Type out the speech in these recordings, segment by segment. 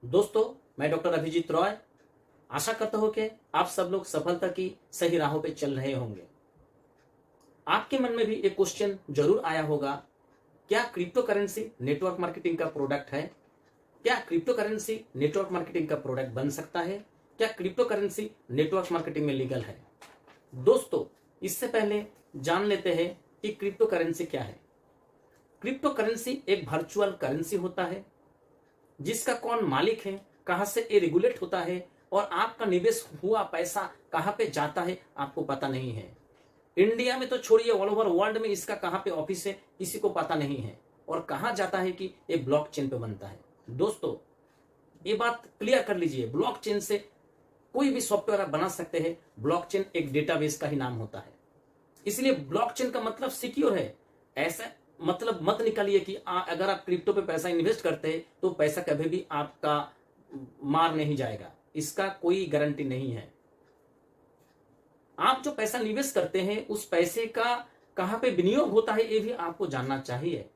दोस्तों, मैं डॉक्टर अभिजीत रॉय आशा करता हूं कि आप सब लोग सफलता की सही राहों पे चल रहे होंगे। आपके मन में भी एक क्वेश्चन जरूर आया होगा, क्या क्रिप्टो करेंसी नेटवर्क मार्केटिंग का प्रोडक्ट है? क्या क्रिप्टो करेंसी नेटवर्क मार्केटिंग का प्रोडक्ट बन सकता है? क्या क्रिप्टो करेंसी नेटवर्क मार्केटिंग में लीगल है? दोस्तों, इससे पहले जान लेते हैं कि क्रिप्टो करेंसी क्या है। क्रिप्टो करेंसी एक वर्चुअल करेंसी होता है जिसका कौन मालिक है, कहां से ये रेगुलेट होता है और आपका निवेश हुआ पैसा कहां पे जाता है आपको पता नहीं है। इंडिया में तो छोड़िए, ऑल ओवर वर्ल्ड में इसका कहां पे ऑफिस है किसी को पता नहीं है, और कहां जाता है कि ये ब्लॉकचेन पे बनता है। दोस्तों, ये बात क्लियर कर लीजिए, ब्लॉकचेन से कोई भी सॉफ्टवेयर आप बना सकते हैं। ब्लॉकचेन एक डेटाबेस का ही नाम होता है, इसलिए ब्लॉकचेन का मतलब सिक्योर है। ऐसा मतलब मत निकालिए कि अगर आप क्रिप्टो पे पैसा इन्वेस्ट करते हैं तो पैसा कभी भी आपका मार नहीं जाएगा, इसका कोई गारंटी नहीं है। आप जो पैसा निवेश करते हैं उस पैसे का कहां पे विनियोग होता है ये भी आपको जानना चाहिए।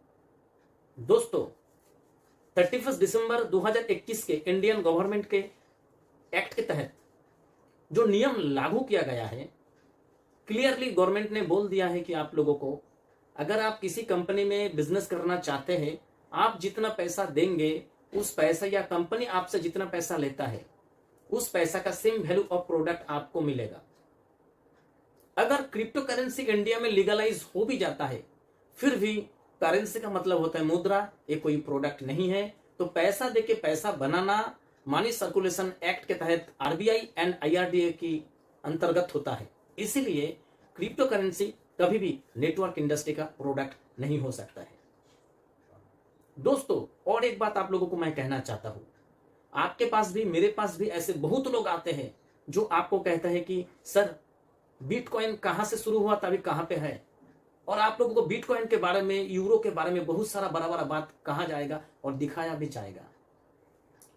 दोस्तों, 31 दिसंबर 2021 के इंडियन गवर्नमेंट के एक्ट के तहत जो नियम लागू किया गया है, क्लियरली गवर्नमेंट ने बोल दिया है कि आप लोगों को, अगर आप किसी कंपनी में बिजनेस करना चाहते हैं, आप जितना पैसा देंगे उस पैसा या कंपनी आपसे जितना पैसा लेता है उस पैसा का सेम वैल्यू ऑफ प्रोडक्ट आपको मिलेगा। अगर क्रिप्टो करेंसी इंडिया में लीगलाइज हो भी जाता है, फिर भी करेंसी का मतलब होता है मुद्रा, ये कोई प्रोडक्ट नहीं है। तो पैसा देके पैसा बनाना मनी सर्कुलेशन एक्ट के तहत आरबीआई एंड आईआरडीए की अंतर्गत होता है। इसीलिए क्रिप्टो करेंसी कभी भी नेटवर्क इंडस्ट्री का प्रोडक्ट नहीं हो सकता है। दोस्तों, और एक बात आप लोगों को मैं कहना चाहता हूं, आपके पास भी मेरे पास भी ऐसे बहुत लोग आते हैं जो आपको कहते हैं कि सर, बिटकॉइन कहां से शुरू हुआ था, अभी कहां पे है, और आप लोगों को बिटकॉइन के बारे में, यूरो के बारे में बहुत सारा बड़ा बड़ा बात कहा जाएगा और दिखाया भी जाएगा।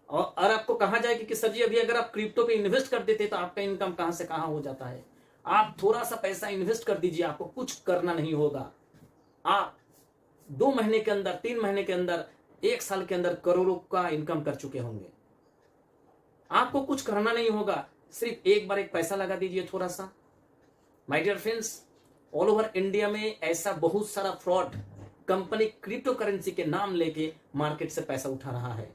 और आपको कहा जाएगा कि सर जी, अभी अगर आप क्रिप्टो पे इन्वेस्ट कर देते तो आपका इनकम कहां से कहां हो जाता है। आप थोड़ा सा पैसा इन्वेस्ट कर दीजिए, आपको कुछ करना नहीं होगा। आप 2 महीने के अंदर, 3 महीने के अंदर, 1 साल के अंदर करोड़ों का इनकम कर चुके होंगे। आपको कुछ करना नहीं होगा, सिर्फ एक बार एक पैसा लगा दीजिए थोड़ा सा। My dear friends, all over India में ऐसा बहुत सारा फ्रॉड कंपनी क्रिप्टो करेंसी के नाम लेके मार्केट से पैसा उठा रहा है,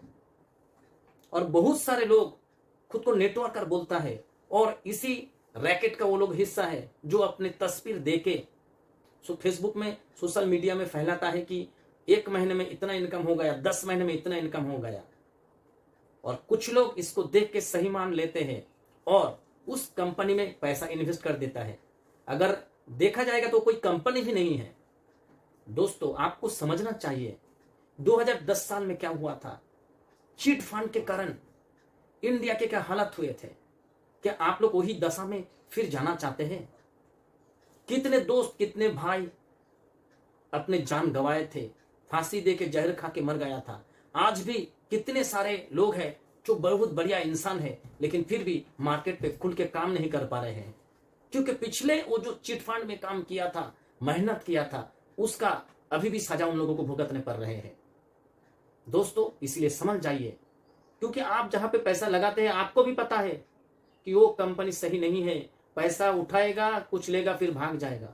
और बहुत सारे लोग खुद को नेटवर्कर बोलता है और इसी रैकेट का वो लोग हिस्सा है जो अपने तस्वीर देके फेसबुक में, सोशल मीडिया में फैलाता है कि 1 महीने में इतना इनकम हो गया, 10 महीने में इतना इनकम हो गया, और कुछ लोग इसको देख के सही मान लेते हैं और उस कंपनी में पैसा इन्वेस्ट कर देता है। अगर देखा जाएगा तो कोई कंपनी भी नहीं है। दोस्तों, आपको समझना चाहिए 2010 साल में क्या हुआ था। चीट फंड के कारण इंडिया के क्या हालत हुए थे। क्या आप लोग वही दशा में फिर जाना चाहते हैं? कितने दोस्त, कितने भाई अपने जान गंवाए थे, फांसी दे के जहर खा के मर गया था। आज भी कितने सारे लोग हैं जो बहुत बढ़िया इंसान है लेकिन फिर भी मार्केट पे खुल के काम नहीं कर पा रहे हैं, क्योंकि पिछले वो जो चिट फंड में काम किया था, मेहनत किया था, उसका अभी भी सजा उन लोगों को भुगतने पड़ रहे हैं। दोस्तों, इसलिए समझ जाइए, क्योंकि आप जहां पे पैसा लगाते हैं आपको भी पता है कि वो कंपनी सही नहीं है। पैसा उठाएगा, कुछ लेगा, फिर भाग जाएगा।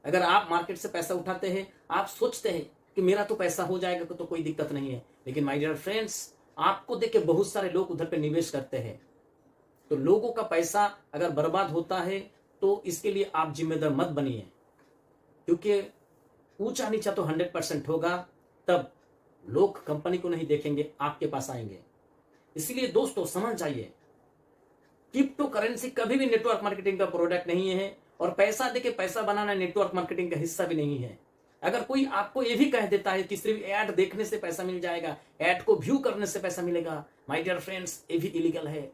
अगर आप मार्केट से पैसा उठाते हैं, आप सोचते हैं कि मेरा तो पैसा हो जाएगा तो कोई दिक्कत नहीं है, लेकिन माय डियर फ्रेंड्स, आपको देख के बहुत सारे लोग उधर पे निवेश करते हैं। तो लोगों का पैसा अगर बर्बाद होता है तो इसके लिए आप जिम्मेदार मत बनिए, क्योंकि ऊंचा नीचा तो 100% होगा, तब लोग कंपनी को नहीं देखेंगे, आपके पास आएंगे। इसलिए दोस्तों, समझ जाइए, क्रिप्टो करेंसी कभी भी नेटवर्क मार्केटिंग का प्रोडक्ट नहीं है, और पैसा देके पैसा बनाना नेटवर्क मार्केटिंग का हिस्सा भी नहीं है। अगर कोई आपको ये भी कह देता है कि सिर्फ ऐड देखने से पैसा मिल जाएगा, ऐड को व्यू करने से पैसा मिलेगा, माय डियर फ्रेंड्स, ये भी इलीगल है।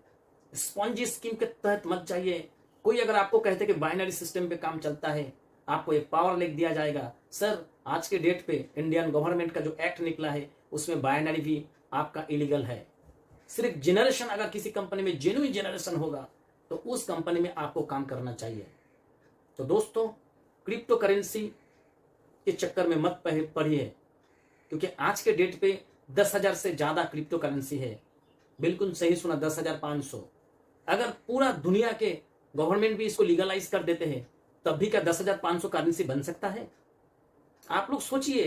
स्पॉन्जी स्कीम के तहत मत जाइए। कोई अगर आपको कहते कि बाइनरी सिस्टम पे काम चलता है, आपको एक पावर लिख दिया जाएगा, सर आज के डेट पे इंडियन गवर्नमेंट का जो एक्ट निकला है उसमें बाइनरी भी आपका इलीगल है। सिर्फ जनरेशन, अगर किसी कंपनी में जेन्युइन जनरेशन होगा तो उस कंपनी में आपको काम करना चाहिए। तो दोस्तों, क्रिप्टो करेंसी के चक्कर में मत पड़िए, क्योंकि आज के डेट पे 10,000 से ज्यादा क्रिप्टो करेंसी है। बिल्कुल सही सुना, 10,500। अगर पूरा दुनिया के गवर्नमेंट भी इसको लीगलाइज कर देते हैं तब भी क्या 10,500 करेंसी बन सकता है? आप लोग सोचिए,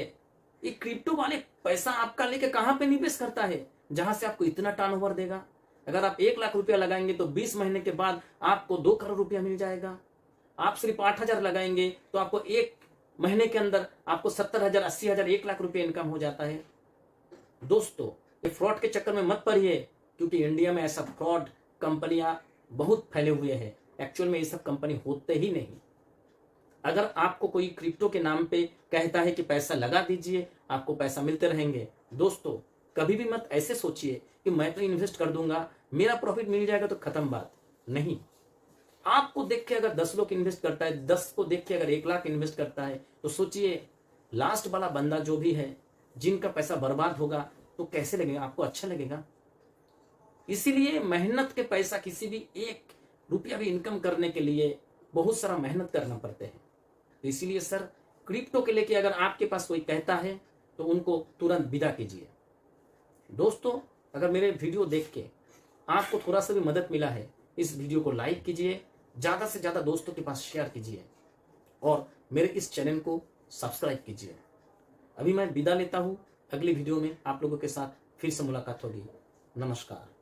ये क्रिप्टो वाले पैसा आपका लेके कहां पे निवेश करता है जहां से आपको इतना टर्नओवर देगा? अगर आप 1 लाख रुपया लगाएंगे तो 20 महीने के बाद आपको 2 करोड़ रुपया मिल जाएगा। आप सिर्फ 8,000 लगाएंगे तो आपको 1 महीने के अंदर आपको 70,000, 80,000, 1 लाख रुपया इनकम हो जाता है। दोस्तों, ये फ्रॉड के चक्कर में मत पड़िए, क्योंकि इंडिया में ऐसा फ्रॉड कंपनियां बहुत फैले हुए हैं। एक्चुअल में ये सब कंपनी होते ही नहीं। अगर आपको कोई क्रिप्टो के नाम पे कहता है कि पैसा लगा दीजिए, आपको पैसा मिलते रहेंगे, दोस्तों कभी भी मत ऐसे सोचिए कि मैं तो इन्वेस्ट कर दूंगा, मेरा प्रॉफिट मिल जाएगा तो खत्म बात। नहीं, आपको देख के अगर 10 लोग इन्वेस्ट करता है, 10 को देख के अगर 1 लाख इन्वेस्ट करता है, तो सोचिए लास्ट वाला बंदा जो भी है, जिनका पैसा बर्बाद होगा, तो कैसे लगेगा? आपको अच्छा लगेगा? इसीलिए मेहनत के पैसा, किसी भी 1 रुपया भी इनकम करने के लिए बहुत सारा मेहनत करना पड़ते हैं। तो इसीलिए सर, क्रिप्टो के लेके अगर आपके पास कोई कहता है तो उनको तुरंत विदा कीजिए। दोस्तों, अगर मेरे वीडियो देख के आपको थोड़ा सा भी मदद मिला है, इस वीडियो को लाइक कीजिए, ज्यादा से ज्यादा दोस्तों के पास शेयर कीजिए और मेरे इस चैनल को सब्सक्राइब कीजिए। अभी मैं विदा लेता हूं, अगली वीडियो में आप लोगों के साथ फिर से मुलाकात होगी। नमस्कार।